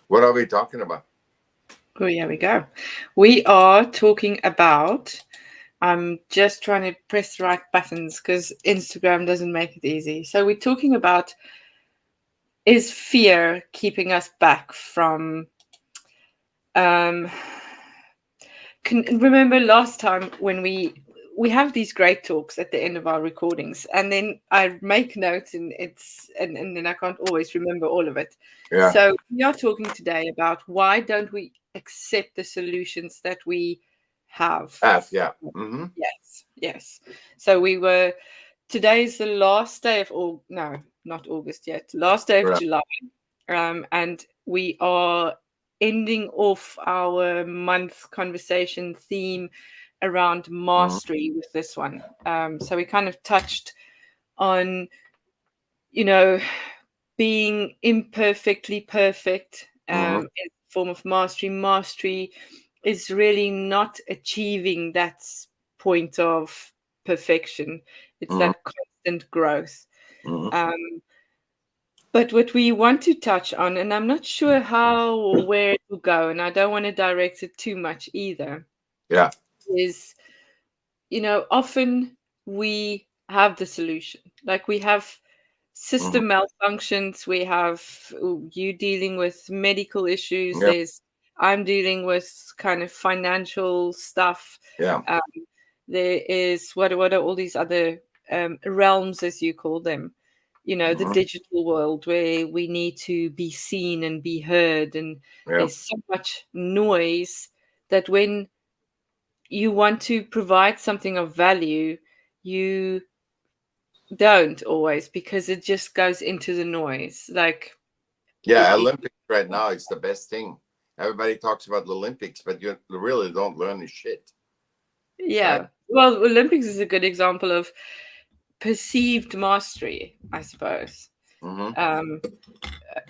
What are we talking about? Oh, here we go. We are talking about. I'm just trying to press the right buttons because Instagram doesn't make it easy. So we're talking about, is fear keeping us back from remember last time when we have these great talks at the end of our recordings, and then I make notes, and and then I can't always remember all of it. Yeah. So we are talking today about why don't we accept the solutions that we have. Yeah. Mm-hmm. Yes. So today is the last day of no, not August yet, last day of Right. July, and we are ending off our month conversation theme around Mm-hmm. mastery with this one. So we kind of touched on, you know, being imperfectly perfect Mm-hmm. in form of mastery. Mastery is really not achieving that point of perfection. It's Mm-hmm. that constant growth. Mm-hmm. Um, but what we want to touch on, and I'm not sure how or where it will go, and I don't want to direct it too much either, Yeah. is, often we have the solution. Like we have Mm-hmm. system malfunctions, we have you dealing with medical issues, Yeah. I'm dealing with kind of financial stuff. Yeah. Um, there is what are all these other realms, as you call them, the Mm-hmm. digital world where we need to be seen and be heard, and Yeah. there's so much noise that when you want to provide something of value, you don't always, because it just goes into the noise. Like Yeah. it Olympics right now, it's the best thing. Everybody talks about the Olympics, but you really don't learn the shit, right? yeah. Well, Olympics is a good example of perceived mastery, I suppose. Mm-hmm. Um,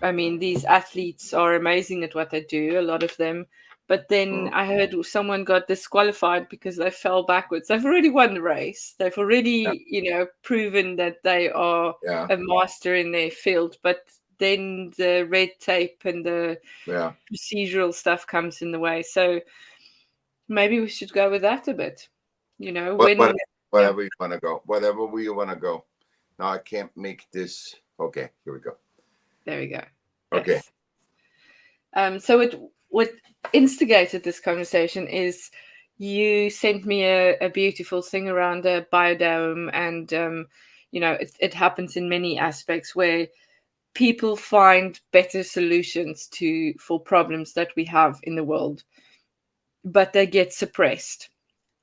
I mean, these athletes are amazing at what they do, a lot of them. But then Mm-hmm. I heard someone got disqualified because they fell backwards. They've already won the race. They've Yeah. already, proven that they are Yeah. a master in their field. But then the red tape and the Yeah. procedural stuff comes in the way. So maybe we should go with that a bit. When, yeah, Whatever you want to go, whatever we want to go. Now I can't make this. Okay, here we go. there we go. Okay. Yes. So what instigated this conversation is you sent me a beautiful thing around a biodome, and it happens in many aspects where people find better solutions for problems that we have in the world, but they get suppressed.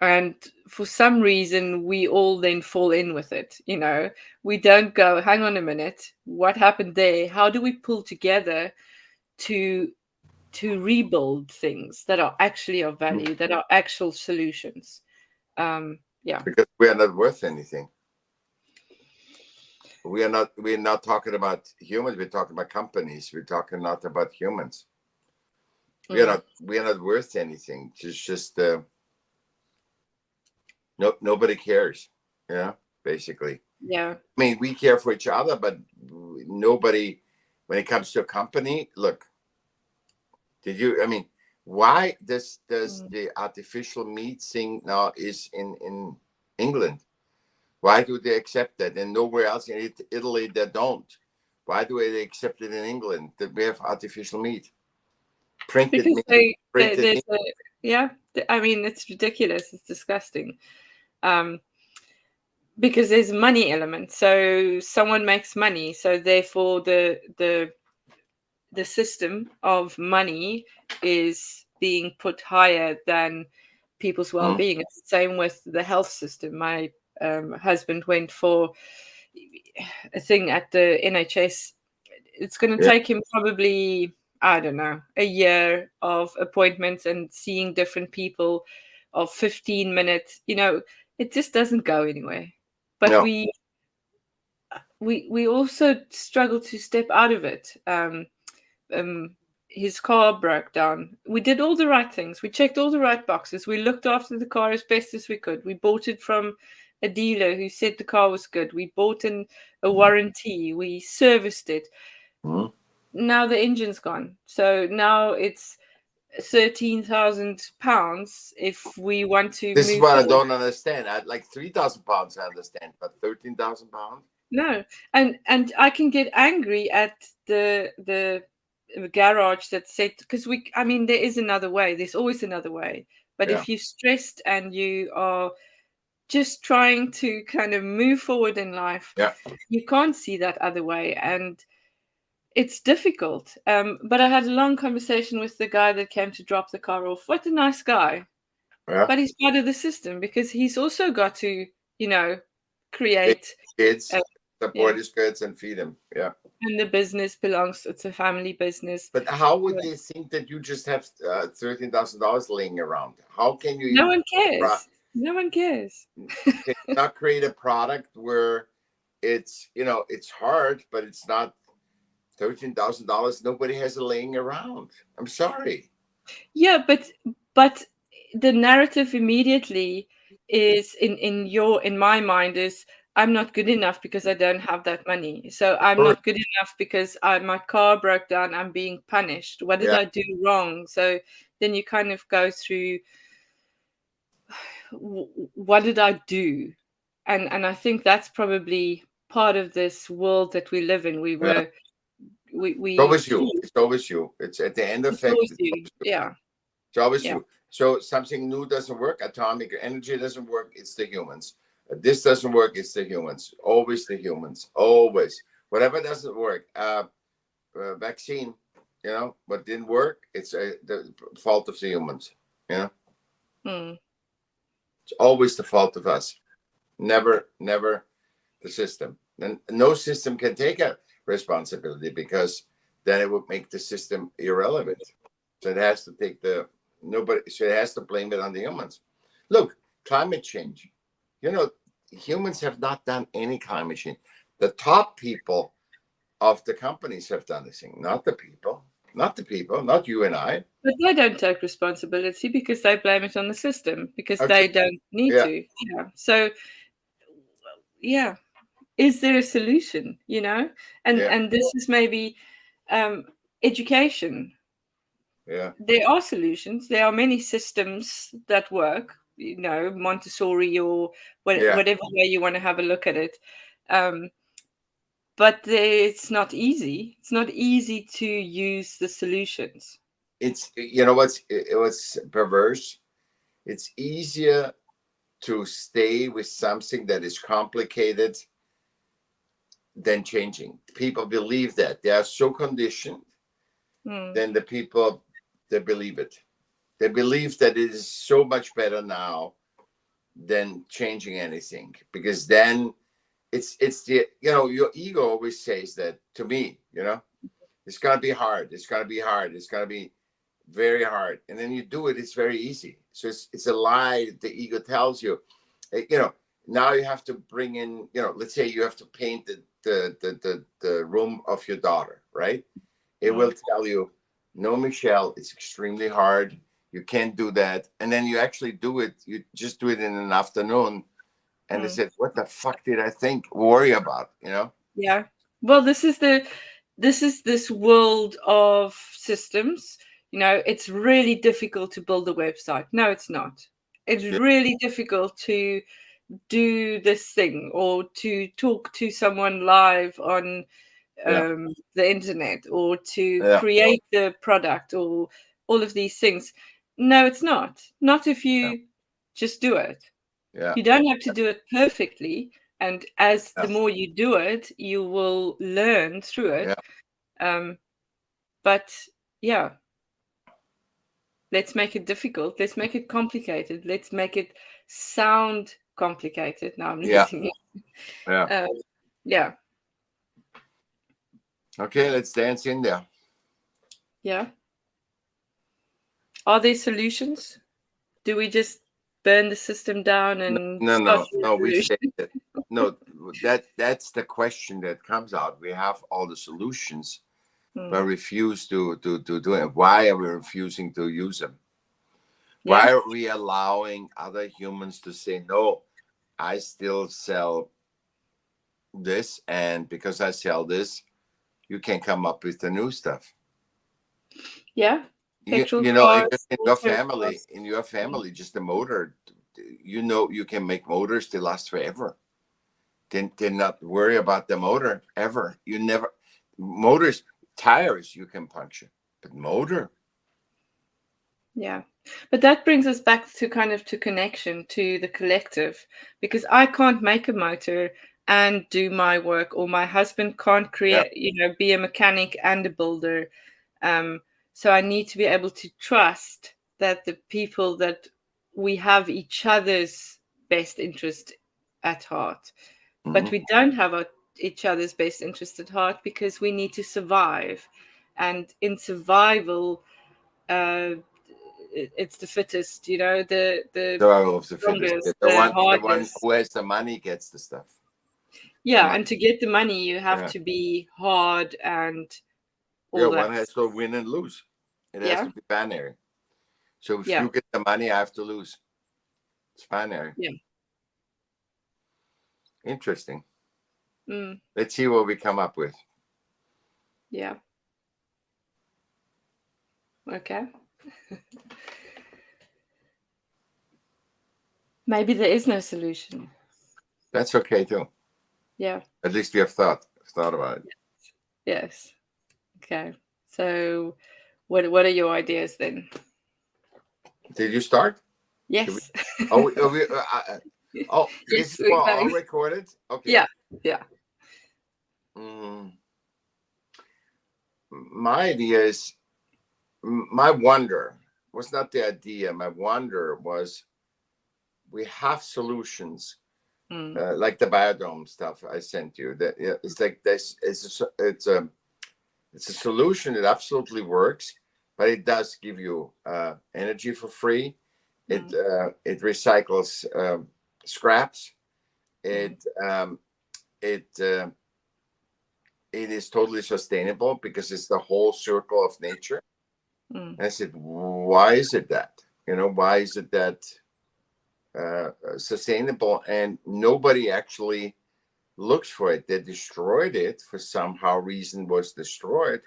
And for some reason, we all then fall in with it. We don't go, hang on a minute, what happened there? How do we pull together to rebuild things that are actually of value, that are actual solutions? Yeah. Because we are not worth anything. We are not. We're not talking about humans. We're talking about companies. We're talking not about humans. We are Mm. not. We are not worth anything. Just no. Nobody cares. Yeah. Basically. Yeah. I mean, we care for each other, but nobody. When it comes to a company, look. Did you? I mean, why does Mm. the artificial meat thing now is in England? Why do they accept that and nowhere else in Italy they don't? Why do they accept it in England that we have artificial meat, printed Because meat, printed there's meat? yeah, I mean, it's ridiculous, it's disgusting. Um, because there's a money element, so someone makes money, so therefore the system of money is being put higher than people's Mm, well-being. It's the same with the health system. My husband went for a thing at the NHS. It's going to yeah, take him probably, I don't know, a year of appointments and seeing different people of 15 minutes. It just doesn't go anywhere. But no, we also struggle to step out of it. Um, his car broke down. We did all the right things. We checked all the right boxes. We looked after the car as best as we could. We bought it from a dealer who said the car was good. We bought in a warranty. We serviced it. mm, now the engine's gone. So now it's £13,000 if we want to This is move what I forward. don't understand. I'd like 3,000 pounds, I understand, but 13,000 pounds? No, and I can get angry at the garage that said, because I mean, there is another way. There's always another way. But Yeah. if you're stressed and you are just trying to kind of move forward in life, Yeah. you can't see that other way, and it's difficult. But I had a long conversation with the guy that came to drop the car off. What a nice guy! Yeah. But he's part of the system because he's also got to, Take create. kids, Uh, support yeah, his kids, and feed them. Yeah. and the business belongs. It's a family business. But how would Yeah. they think that you just have $13,000 laying around? How can you No even one cares. No one cares. can you not create a product where it's it's hard, but it's not $13,000? Nobody has it laying around. I'm sorry. Yeah, but the narrative immediately is in my mind is, I'm not good enough because I don't have that money. So I'm Correct. not good enough because my car broke down. I'm being punished. What did Yeah. I do wrong? So then you kind of go through, what did I do? And I think that's probably part of this world that we live in. Yeah. It's We always you. It's always you. It's at the end of It's it. always It's you. Yeah. always Yeah. you. So something new doesn't work. Atomic energy doesn't work. It's the humans. This doesn't work. It's the humans. Always the humans. Always. Whatever doesn't work. Vaccine. What didn't work. It's the fault of the humans. Hmm. It's always the fault of us. Never, never the system. And no system can take a responsibility because then it would make the system irrelevant. So it has to take so it has to blame it on the humans. Look, climate change. Humans have not done any climate change. The top people of the companies have done this thing, not the people, not you and I. But they don't take responsibility because they blame it on the system because Okay. they don't need Yeah. to. Yeah. So yeah, is there a solution? And Yeah. and this is maybe um, education. Yeah. There are solutions. There are many systems that work. Montessori or Yeah. whatever way you want to have a look at it. Um, but it's not easy. It's not easy to use the solutions. It's what's perverse. It's easier to stay with something that is complicated than changing. People believe that they are so conditioned. Then the people, they believe it. They believe that it is so much better now than changing anything, because then it's the your ego always says that to me. It's gonna be hard. It's gonna be hard. It's gonna be very hard, and then you do it. It's very easy. So it's a lie that the ego tells you. Now you have to bring in. Let's say you have to paint the room of your daughter, right? It will tell you, no, Michelle, it's extremely hard. You can't do that. And then you actually do it. You just do it in an afternoon. And they said, what the fuck did I think? Worry about, Yeah. Well, this is this world of systems. It's really difficult to build a website. No, it's not. It's Yeah. really difficult to do this thing or to talk to someone live on Yeah. the internet or to Yeah. create the product or all of these things. No, it's not. Not if Yeah. you just do it. Yeah. You don't have to do it perfectly. And as Yeah. the more you do it, you will learn through Yeah. it. But yeah, let's make it difficult. Let's make it complicated. Let's make it sound complicated. Now I'm Yeah. using it. Yeah. Yeah. Okay, let's dance in there. Yeah. Are there solutions? Do we just burn the system down and start No. a No, we revolution? say that. No, that's the question that comes out. We have all the solutions, but refuse to do it. Why are we refusing to use them? Yeah. Why are we allowing other humans to say, no, I still sell this, and because I sell this, you can come up with the new stuff. Yeah. Petrol In cars, your family, just the motor, you can make motors to last forever. They're not worry about the motor ever. Motors, tires you can puncture, but motor. Yeah. But that brings us back to kind of to connection to the collective, because I can't make a motor and do my work, or my husband can't Yeah. create, be a mechanic and a builder. So I need to be able to trust that the people that we have each other's best interest at heart, but we don't have each other's best interest at heart because we need to survive. And in survival, it's the fittest, the Survival of the fittest. strongest, The the one hardest. who has the money gets the stuff. Yeah, and to get the money, you have Yeah. to be hard and Yeah, all that. one has to win and lose. It has Yeah. to be binary. So if Yeah. you get the money, I have to lose. It's binary. Yeah. Interesting. Mm, Let's see what we come up with. yeah. Okay. Maybe there is no solution. That's okay too. Yeah. At least we have thought about it. Yes. Okay. So what are your ideas then? Did you start? Yes. This Yes, is we're all going. recorded? Okay. Yeah. Yeah. My idea is, my wonder was not the idea. My wonder was, we have solutions, like the biodome stuff I sent you. That it's like this. It's a solution that absolutely works, but it does give you energy for free. It recycles scraps. It is totally sustainable because it's the whole circle of nature. And I said, why is it that? Why is it that sustainable? And nobody actually looks for it. They destroyed it for somehow reason was destroyed,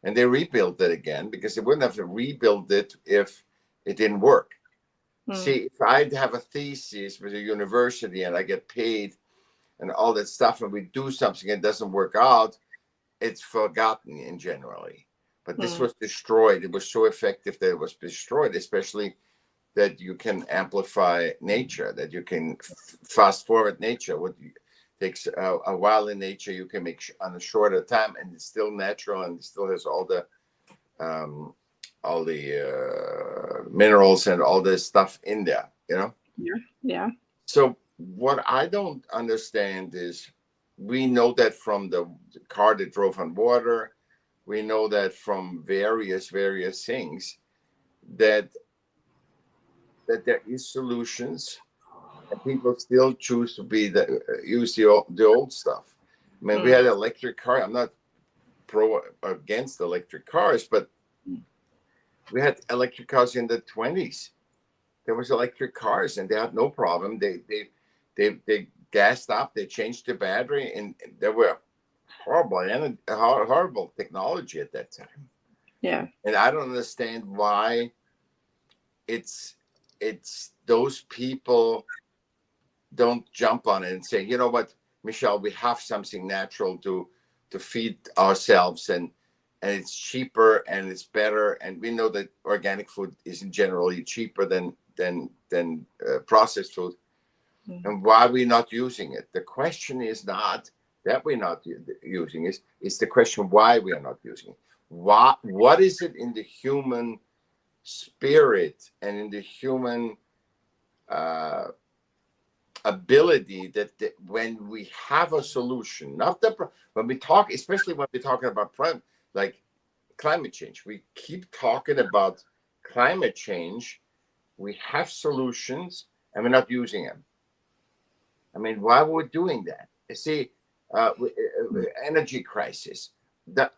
and they rebuilt it again because they wouldn't have to rebuild it if it didn't work. See, if I have a thesis with a university and I get paid and all that stuff, and we do something and it doesn't work out, it's forgotten in generally. But this was destroyed. It was so effective that it was destroyed, especially that you can amplify nature, that you can fast forward nature. What takes a while in nature, you can make on a shorter time, and it's still natural, and it still has all the minerals and all this stuff in there. Yeah. So what I don't understand is, we know that from the car that drove on water, we know that from various things, that there is solutions, and people still choose to use the old stuff. I mean, we had electric car. I'm not against electric cars, but we had electric cars in the 20s. There was electric cars, and they had no problem. They gassed up. They changed the battery, and there were horrible technology at that time. Yeah. And I don't understand why it's those people don't jump on it and say, you know what, Michaell, we have something natural to feed ourselves, and it's cheaper and it's better, and we know that organic food isn't generally cheaper than processed food. And why are we not using it? The question is not that we're not using it. It's the question why we are not using it. What is it in the human spirit and in the human ability that when we have a solution, when we talk, especially when we're talking about like climate change, we keep talking about climate change. We have solutions and we're not using them. I mean, why are we doing that? You see, energy crisis,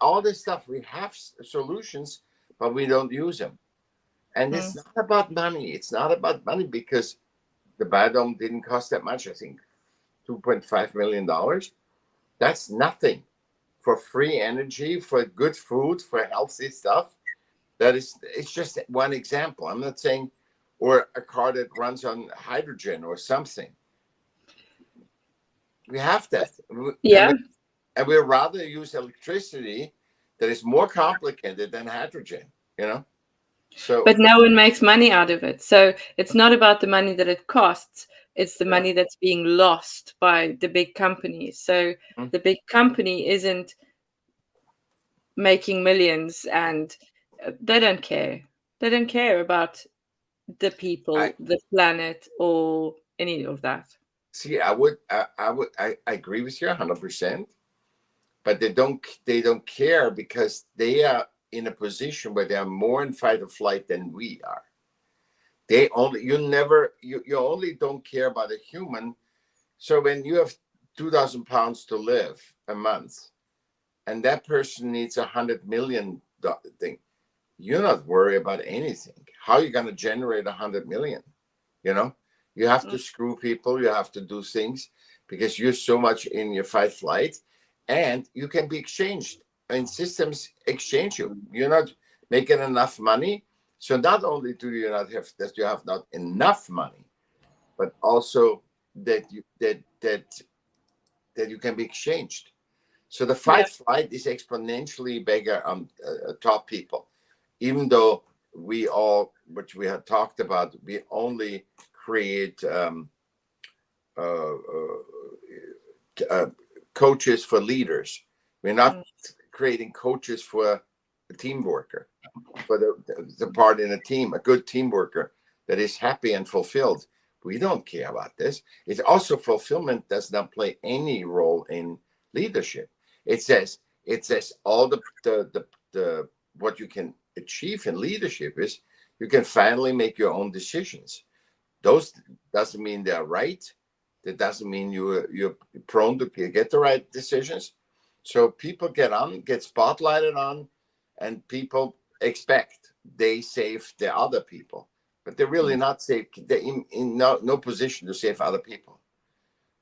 all this stuff, we have solutions, but we don't use them. And it's not about money. It's not about money because the biodome didn't cost that much. I think $2.5 million. That's nothing for free energy, for good food, for healthy stuff. It's just one example. I'm not saying, or a car that runs on hydrogen or something. We have that. Yeah. And we'd rather use electricity that is more complicated than hydrogen, you know? So, but no one makes money out of it. So it's not about the money that it costs. It's the money that's being lost by the big companies. So the big company isn't making millions, and they don't care. They don't care about the people, the planet, or any of that. See, I agree with you 100%, but they don't care because they are in a position where they are more in fight or flight than we are. You only don't care about a human. So when you have 2,000 pounds to live a month, and that person needs $100 million thing, you're not worried about anything. How are you going to generate 100 million? You have to screw people, you have to do things because you're so much in your fight flight, and you can be exchanged. And systems exchange you. You're not making enough money. So not only do you not have that, you have not enough money, but also that you can be exchanged. So the fight flight is exponentially bigger on top people, even though we all, which we had talked about, we only create coaches for leaders. We're not creating coaches for a team worker, for the part in a team, a good team worker that is happy and fulfilled. We don't care about this. It's also fulfillment does not play any role in leadership. It says all the what you can achieve in leadership is you can finally make your own decisions. Those doesn't mean they're right. That doesn't mean you're prone to get the right decisions. So people get spotlighted on, and people expect they save the other people, but they're really not safe. They're in no position to save other people.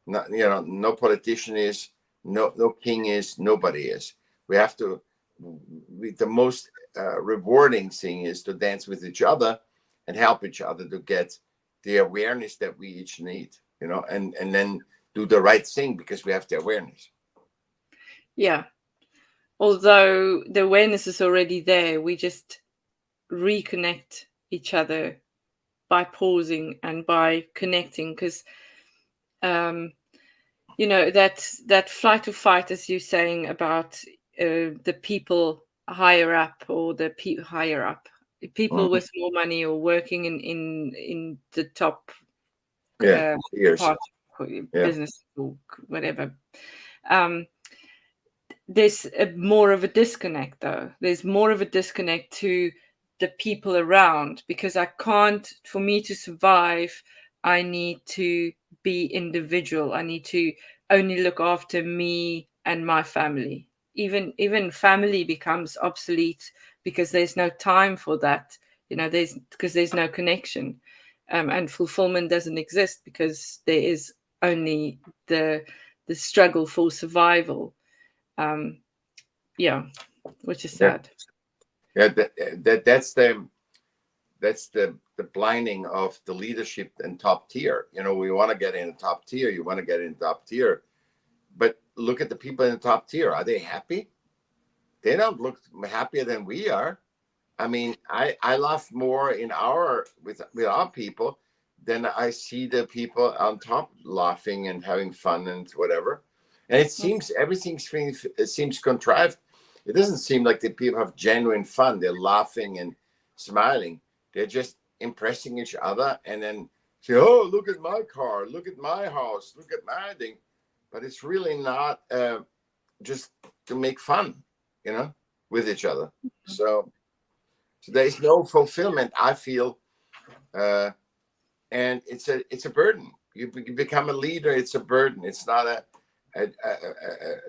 No politician is, no king is, nobody is. We have to. The most rewarding thing is to dance with each other and help each other to get the awareness that we each need. And then do the right thing because we have the awareness. Yeah. Although the awareness is already there, we just reconnect each other by pausing and by connecting, because that flight or fight, as you're saying about the people higher up, or the higher up people with more money, or working in the top part of business or whatever. There's more of a disconnect, though. There's more of a disconnect to the people around, because for me to survive, I need to be individual. I need to only look after me and my family. Even family becomes obsolete because there's no time for that. Because there's no connection, and fulfillment doesn't exist because there is only the struggle for survival. Which is sad. That's the blinding of the leadership in top tier. We want to get in the top tier. You want to get in the top tier, but look at the people in the top tier. Are they happy? They don't look happier than we are. I mean, I laugh more with our people than I see the people on top laughing and having fun and whatever. And it seems everything seems contrived. It doesn't seem like the people have genuine fun. They're laughing and smiling. They're just impressing each other, and then say, "Oh, look at my car! Look at my house! Look at my thing." But it's really not just to make fun, with each other. So there is no fulfillment, I feel, and it's a burden. You become a leader. It's a burden. It's not a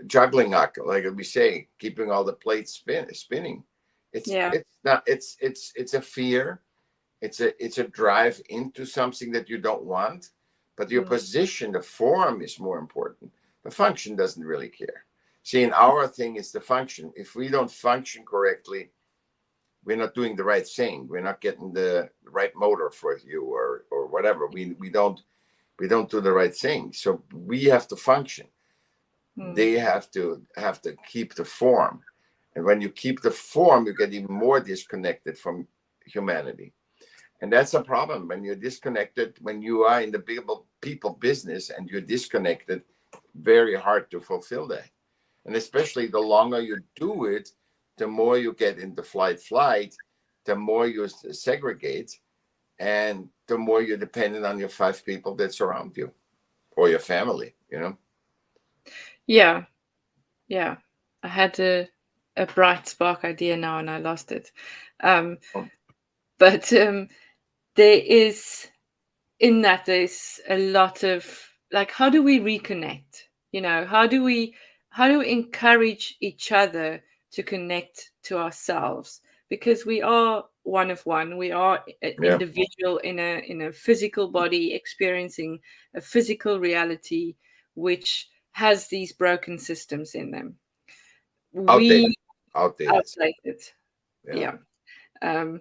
juggling act, like we say, keeping all the plates spinning. It's not. It's a fear. It's a drive into something that you don't want, but your position, the form, is more important. The function doesn't really care. See, in our thing is the function. If we don't function correctly, we're not doing the right thing. We're not getting the right motor for you, or whatever. We don't do the right thing. So we have to function. They have to keep the form. And when you keep the form, you get even more disconnected from humanity. And that's a problem. When you're disconnected, when you are in the people business and you're disconnected, very hard to fulfill that. And especially the longer you do it, the more you get into flight, the more you segregate, and the more you're dependent on your 5 people that surround you or your family, you know? Yeah. Yeah. I had a bright spark idea now and I lost it. Oh, But there is, in that, there's a lot of, like, how do we reconnect? You know, how do we encourage each other to connect to ourselves? Because we are one of one. We are an yeah. individual in a physical body experiencing a physical reality which has these broken systems in them. Outdated. We Outdated. outdated. Yeah. Yeah. Um,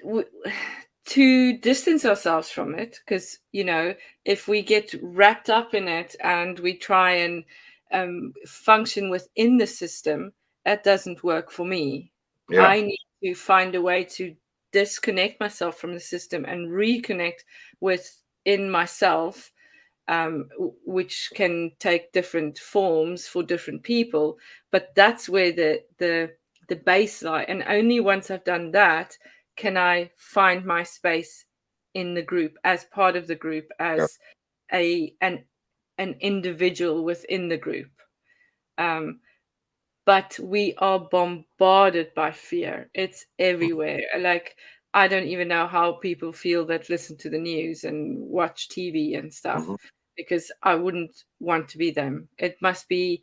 w- to distance ourselves from it, because, you know, if we get wrapped up in it and we try and function within the system, that doesn't work for me. Yeah. I need to find a way to disconnect myself from the system and reconnect within myself, which can take different forms for different people. But that's where the base lie. And only once I've done that can I find my space in the group, as part of the group, Yeah. as an individual within the group. Um, but we are bombarded by fear. It's everywhere. Like, I don't even know how people feel that listen to the news and watch TV and stuff, Mhm. because I wouldn't want to be them. It must be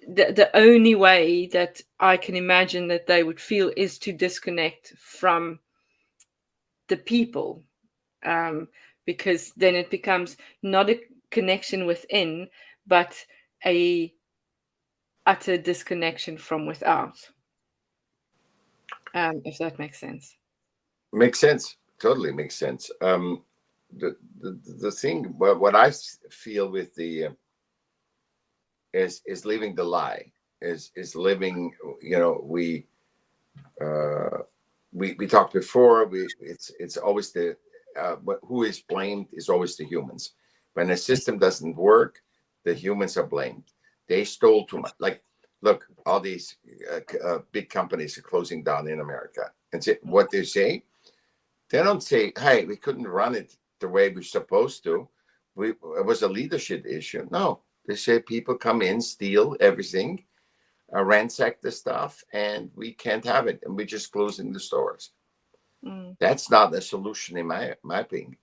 the only way that I can imagine that they would feel is to disconnect from the people, um, because then it becomes not a connection within, but a utter disconnection from without. If that makes sense. Makes sense. Totally makes sense. The thing, what I feel with the is living the lie, is living. You know, uh, we talked before. It's always the who is blamed is always the humans. When a system doesn't work, the humans are blamed. They stole too much. Like, look, all these big companies are closing down in America, and what they say. They don't say, "Hey, we couldn't run it the way we're supposed to. It was a leadership issue." No, they say people come in, steal everything, ransack the stuff, and we can't have it, and we're just closing the stores. Mm, That's not a solution in my opinion.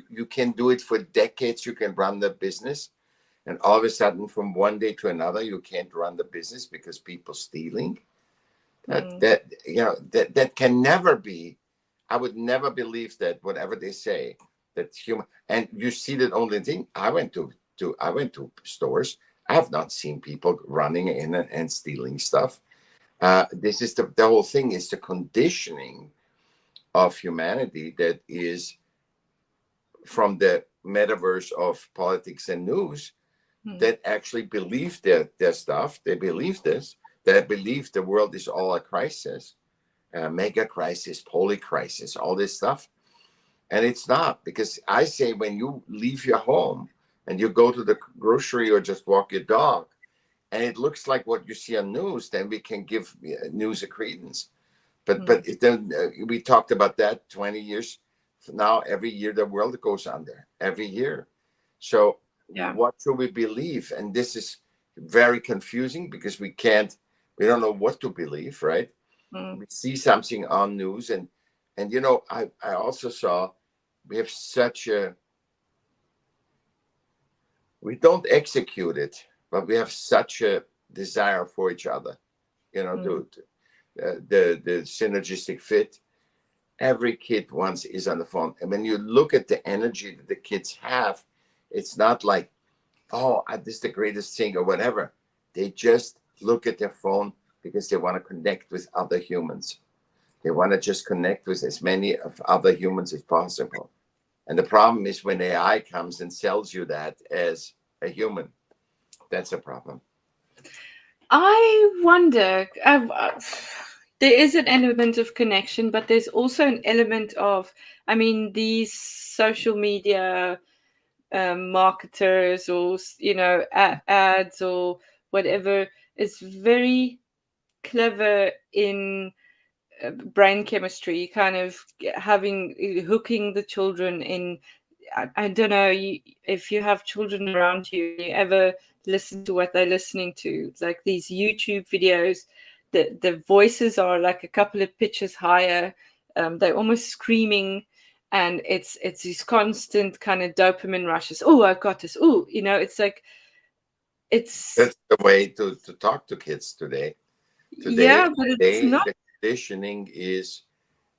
You can do it for decades. You can run the business, and all of a sudden, from one day to another, you can't run the business because people stealing. mm, That can never be. I would never believe that whatever they say, that human, and you see that only thing. I went to stores. I have not seen people running in and stealing stuff. This is the whole thing is the conditioning of humanity that is from the metaverse of politics and news, mm, that actually believe their stuff. They believe this. They believe the world is all a crisis, mega crisis, poly crisis, all this stuff. And it's not, because I say when you leave your home and you go to the grocery or just walk your dog, and it looks like what you see on news, then we can give news a credence. But mm. then we talked about that 20 years from now. Every year the world goes under every year. So Yeah. what should we believe? And this is very confusing because we don't know what to believe, right? Mm, We see something on news, and you know, I also saw we have such a, we don't execute it, but we have such a desire for each other, you know, mm, the synergistic fit. Every kid once is on the phone, and when you look at the energy that the kids have, it's not like oh, this is the greatest thing or whatever. They just look at their phone because they want to connect with other humans. They want to just connect with as many of other humans as possible. And the problem is when AI comes and sells you that as a human, that's a problem. I wonder. There is an element of connection, but there's also an element of, I mean, these social media marketers, or ads or whatever, is very clever in brain chemistry, kind of hooking the children in. I don't know if you have children around you and you ever listen to what they're listening to, like these YouTube videos. The voices are like a couple of pitches higher. They're almost screaming, and it's these constant kind of dopamine rushes. Oh, I've got this. Oh, it's like it's That's the way to talk to kids today. yeah, but it's not The conditioning is,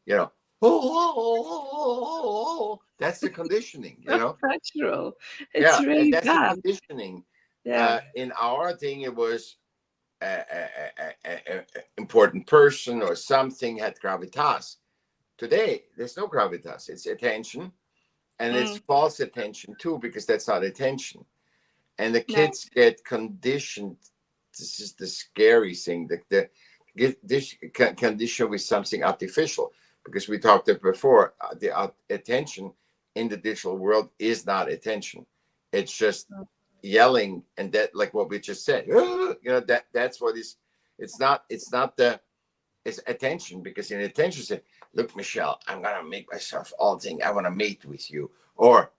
you know, oh, that's the conditioning, natural. It's Yeah, and really that's the bad. conditioning. Yeah. In our thing, it was a important person or something had gravitas. Today, there's no gravitas. It's attention, and it's Mm, false attention too, because that's not attention. And the no. kids get conditioned. This is the scary thing. Get this condition with something artificial, because we talked about before. The attention in the digital world is not attention. It's just yelling, and that, like what we just said. That's what is. It's not the. It's attention, because in attention, say, look, Michaell, I'm gonna make myself all thing. I want to mate with you, or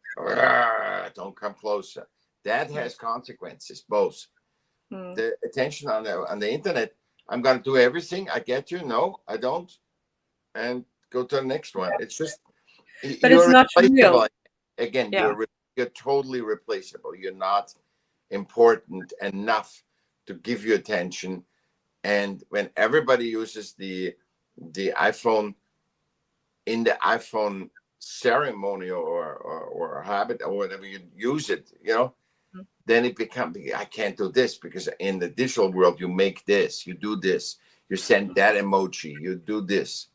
don't come closer. That has consequences, both. Mm. The attention on the internet, I'm gonna do everything. I get you. No, I don't, and go to the next one. It's just But it's you're not real. replaceable. Again, Yeah. you're totally replaceable. You're not important enough to give you attention. And when everybody uses the iPhone in the iPhone ceremony or habit or whatever you use it, then it becomes, I can't do this, because in the digital world you make this, you do this, you send that emoji, you do this.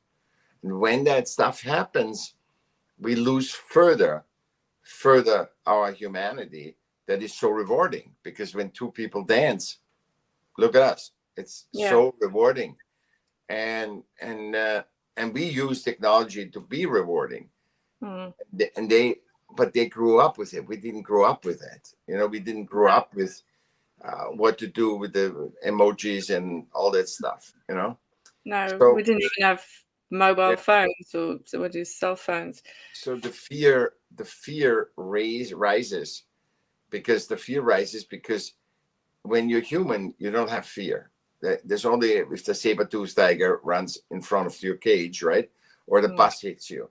And when that stuff happens, we lose further our humanity that is so rewarding. Because when two people dance, look at us, it's Yeah. so rewarding. And we use technology to be rewarding. Mm. But they grew up with it. We didn't grow up with that. We didn't grow No. up with what to do with the emojis and all that stuff. No, we So didn't even have mobile yeah, phones, or so what is cell phones. so the fear rises, because when you're human, you don't have fear. There's only if the saber-toothed tiger runs in front of your cage, right? Or the Mm. bus hits you.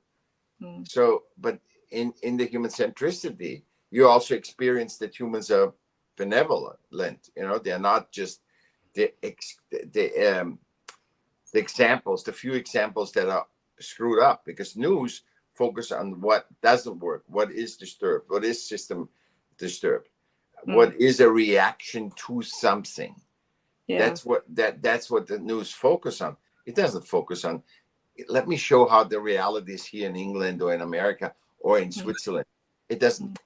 Mm. So, but in the human centricity, you also experience that humans are benevolent. They're not just the examples, the few examples that are screwed up, because news focus on what doesn't work, what is disturbed, what is system disturbed, what is a reaction to something. Yeah. That's what the news focus on. It doesn't focus on, let me show how the reality is here in England or in America or in Switzerland. It doesn't.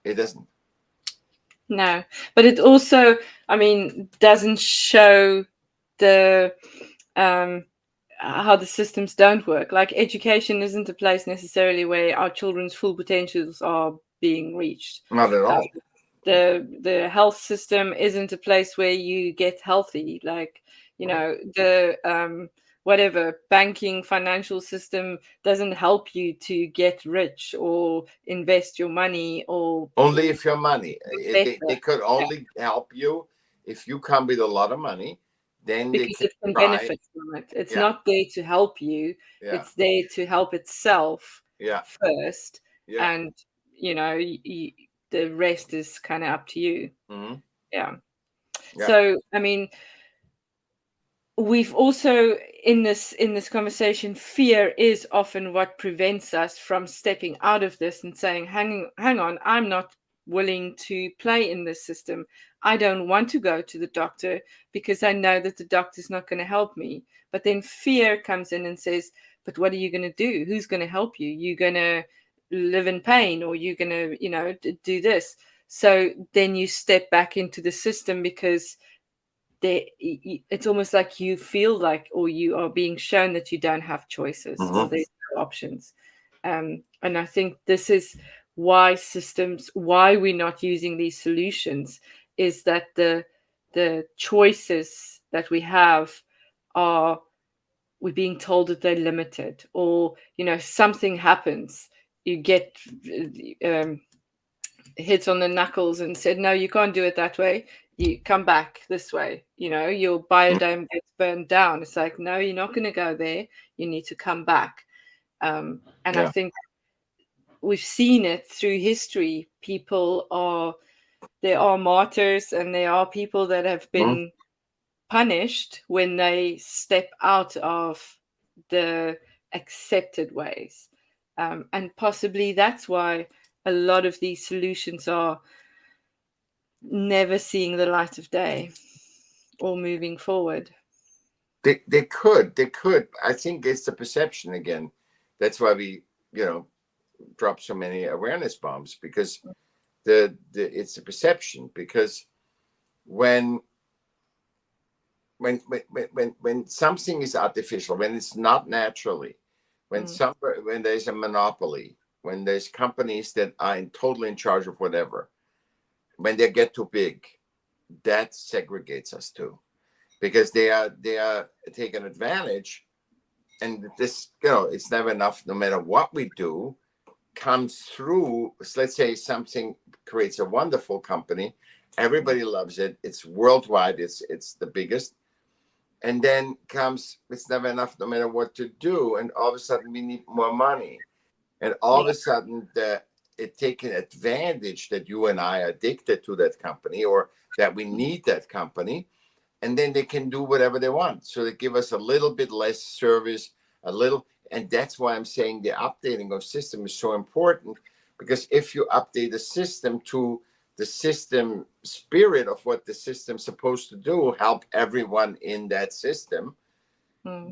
No, but it also, I mean, doesn't show the how the systems don't work. Like, education isn't a place necessarily where our children's full potentials are being reached. Not at all. The health system isn't a place where you get healthy. Like, the whatever banking financial system doesn't help you to get rich or invest your money or Only if your money. better. They could Yeah, only help you if you come with a lot of money. Then they because can it can try. benefit from it. It's Yeah, not there to help you. yeah, It's there to help itself yeah, first, yeah. and the rest is kind of up to you. Hmm. Yeah. Yeah. So, I mean, we've also in this conversation, fear is often what prevents us from stepping out of this and saying, hang on, I'm not willing to play in this system. I don't want to go to the doctor because I know that the doctor's not going to help me. But then fear comes in and says, but what are you going to do? Who's going to help you? You're going to live in pain, or you're going to, do this. So then you step back into the system because it's almost like you feel like, or you are being shown that you don't have choices, or there's no options. And I think this is why we're not using these solutions, is that the choices that we have are, we're being told that they're limited, or something happens, you get hit on the knuckles and said, no, you can't do it that way, you come back this way, your biodome gets burned down. It's like, no, you're not going to go there, you need to come back. And I think we've seen it through history. There are martyrs, and there are people that have been punished when they step out of the accepted ways. And possibly that's why a lot of these solutions are never seeing the light of day or moving forward. They could. I think it's the perception again. That's why we, drop so many awareness bombs, because it's a perception. Because when something is artificial, when it's not naturally, when there's a monopoly, when there's companies that are totally in charge of whatever, when they get too big, that segregates us too, because they are taking advantage. And this, it's never enough. No matter what we do, comes through. Let's say something creates a wonderful company, everybody loves it, it's worldwide, it's the biggest, and then comes, it's never enough no matter what to do, and all of a sudden we need more money, and all of a sudden it taken advantage that you and I are addicted to that company, or that we need that company, and then they can do whatever they want. So they give us a little bit less service, and that's why I'm saying the updating of system is so important, because if you update the system to the system spirit of what the system's supposed to do, help everyone in that system,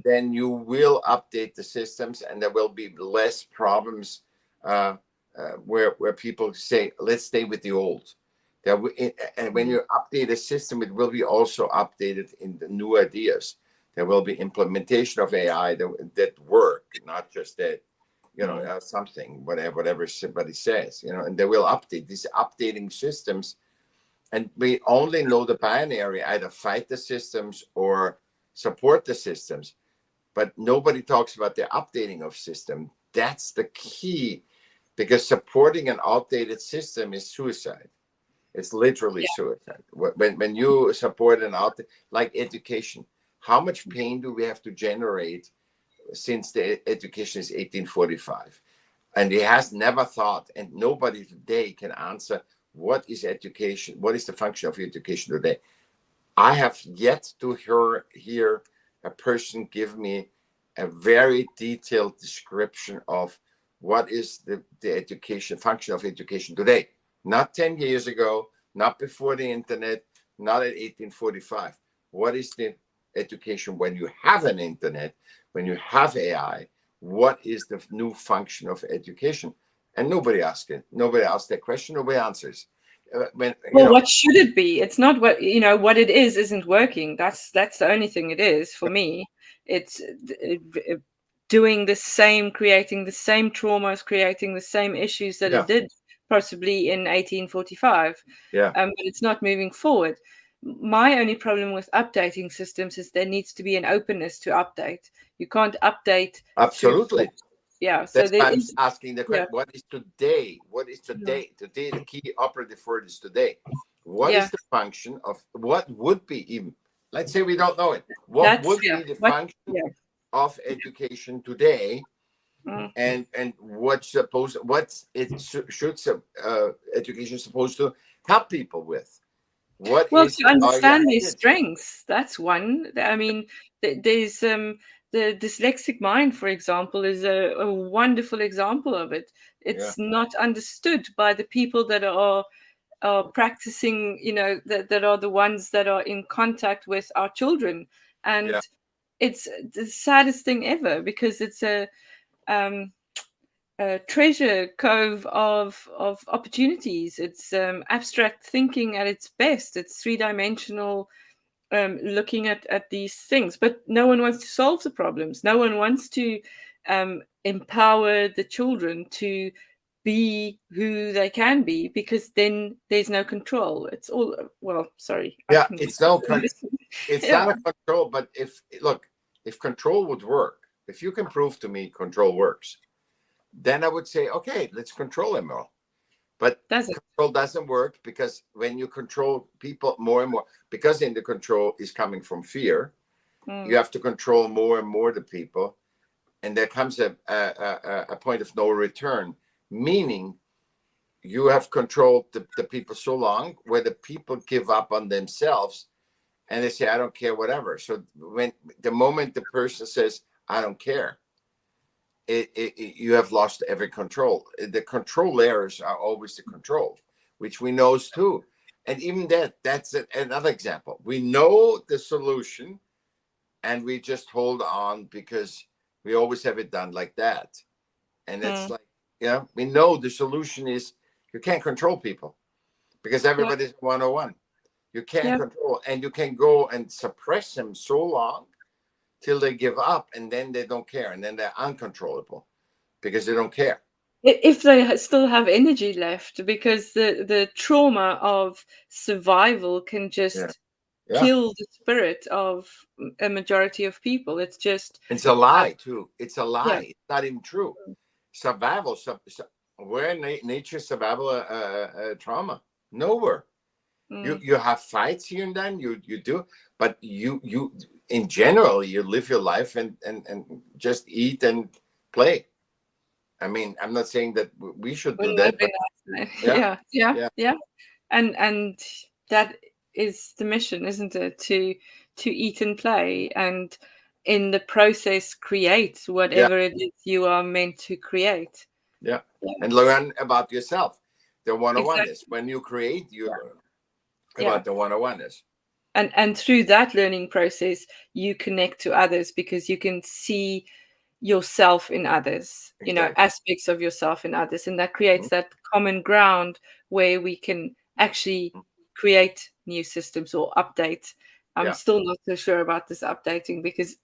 then you will update the systems, and there will be less problems where people say, let's stay with the old. And when you update a system, it will be also updated in the new ideas. There will be implementation of AI that work, not just that, something, whatever somebody says, and they will update these updating systems. And we only know the binary, either fight the systems or support the systems. But nobody talks about the updating of system. That's the key, because supporting an outdated system is suicide. It's literally suicide. When you support like education, how much pain do we have to generate since the education is 1845? And he has never thought, and nobody today can answer, what is education? What is the function of education today? I have yet to hear a person give me a very detailed description of what is the education function of education today. Not 10 years ago, not before the internet, not at 1845. What is the education when you have an internet, when you have AI? What is the new function of education? And nobody asks it. Nobody asks that question. Nobody answers. What should it be? It's not what it is isn't working. That's the only thing it is for me. It's doing the same, creating the same traumas, creating the same issues that it did possibly in 1845. But it's not moving forward. My only problem with updating systems is there needs to be an openness to update. You can't update. Absolutely. So that's why I'm asking the question. What is today? What is today? Today, the key operative word is today. What is the function of, what would be, even, let's say we don't know it, what would be the function of education today? And education supposed to help people with? To understand their strengths, that's one. I mean, there's the dyslexic mind, for example, is a wonderful example of it. It's not understood by the people that are are practicing, that are the ones that are in contact with our children. And Yeah. it's the saddest thing ever, because it's um, a treasure cove of opportunities. It's abstract thinking at its best. It's three-dimensional, looking at these things, but no one wants to solve the problems. No one wants to empower the children to be who they can be, because then there's no control. It's all, well, sorry, I Yeah, can. it's Yeah. not a control, but if control would work, if you can prove to me control works, then I would say, okay, let's control them all. But Does it? control doesn't work, because when you control people more and more, because in the control is coming from fear, you have to control more and more the people, and there comes a point of no return, meaning you have controlled the people so long where the people give up on themselves and they say, I don't care, whatever. So when the moment the person says, I don't care, you have lost every control. The control layers are always the control, which we know too. And even that's another example. We know the solution and we just hold on because we always have it done like that. And it's like, we know the solution is you can't control people because everybody's 101. You can't control, and you can go and suppress them so long till they give up, and then they don't care, and then they're uncontrollable because they don't care. If they still have energy left, because the trauma of survival can Yeah. just Yeah. kill the spirit of a majority of people. It's just It's a lie too. It's a yeah. lie. It's not even true. Survival, where nature survival trauma? Nowhere. You have fights here and then you do, but you in general you live your life and just eat and play. I mean, I'm not saying that we should do Wouldn't that, that but be nice? yeah, Yeah. And that is the mission, isn't it? To eat and play, and in the process create yeah, whatever it is you are meant to create. yeah, Yeah, and learn about yourself. The exactly. one-on-one-ness. When you create, you learn Yeah. about the one-on-one-ness. And through that learning process, you connect to others, because you can see yourself in others, Exactly. aspects of yourself in others, and that creates that common ground where we can actually create new systems or update. I'm Yeah, still not so sure about this updating, because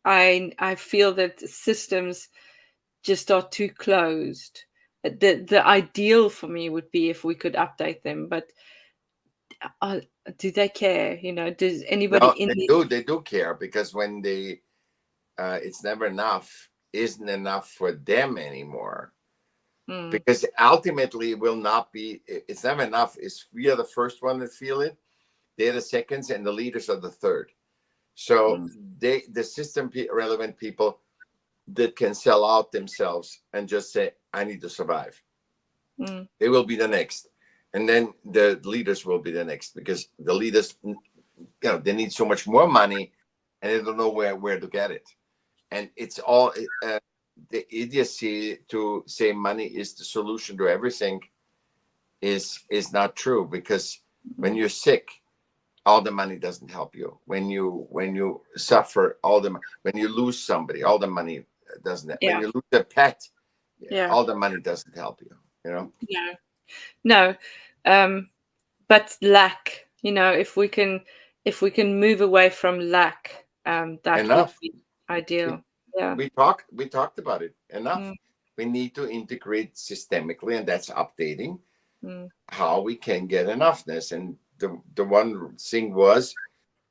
I feel that systems just are too closed. The ideal for me would be if we could update them, but uh, do they care? Does anybody no, in the they do care, because when they it's never enough, isn't enough for them anymore, because ultimately it will not be, it's never enough. Is we are the first one that feel it, they're the seconds, and the leaders are the third. So the system relevant people that can sell out themselves and just say, I need to survive, they will be the next. And then the leaders will be the next, because the leaders, they need so much more money and they don't know where to get it. And it's all the idiocy to say money is the solution to everything is not true, because when you're sick, all the money doesn't help you. When you suffer, when you lose somebody, all the money doesn't. When yeah, you lose a pet, yeah, all the money doesn't help you. no, but lack. If we can move away from lack, that would Enough. be ideal. Yeah. We talked about it enough. Mm, We need to integrate systemically, and that's updating mm, how we can get enoughness. And the one thing was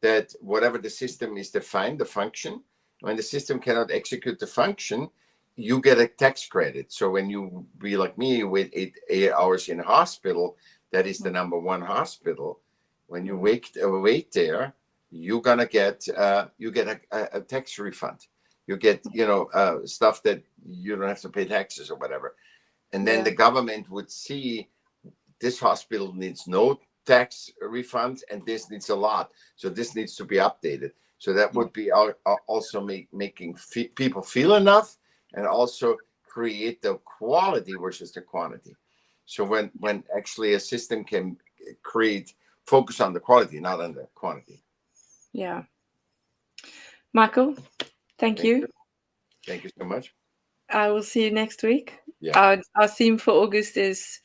that whatever the system is defined, the function, when the system cannot execute the function, you get a tax credit. So when you be like me with 8 hours in a hospital, that is the number one hospital. When you wait there, you're gonna get a tax refund. You get stuff that you don't have to pay taxes or whatever. And then yeah. the government would see this hospital needs no tax refunds and this needs a lot, so this needs to be updated. So that would be also making people feel enough, and also create the quality versus the quantity. So when actually a system can focus on the quality, not on the quantity. Yeah. Michael, thank you. Thank you so much. I will see you next week. Yeah. Our theme for August is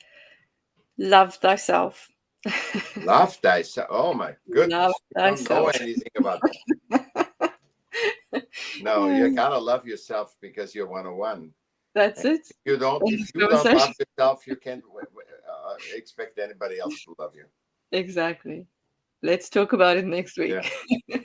love thyself. Love thyself. Oh my goodness. Love You don't know thyself. anything about that. No, you gotta love yourself because you're 101. That's And it. if you don't love yourself, you can't expect anybody else to love you. Exactly. Let's talk about it next week. Yeah.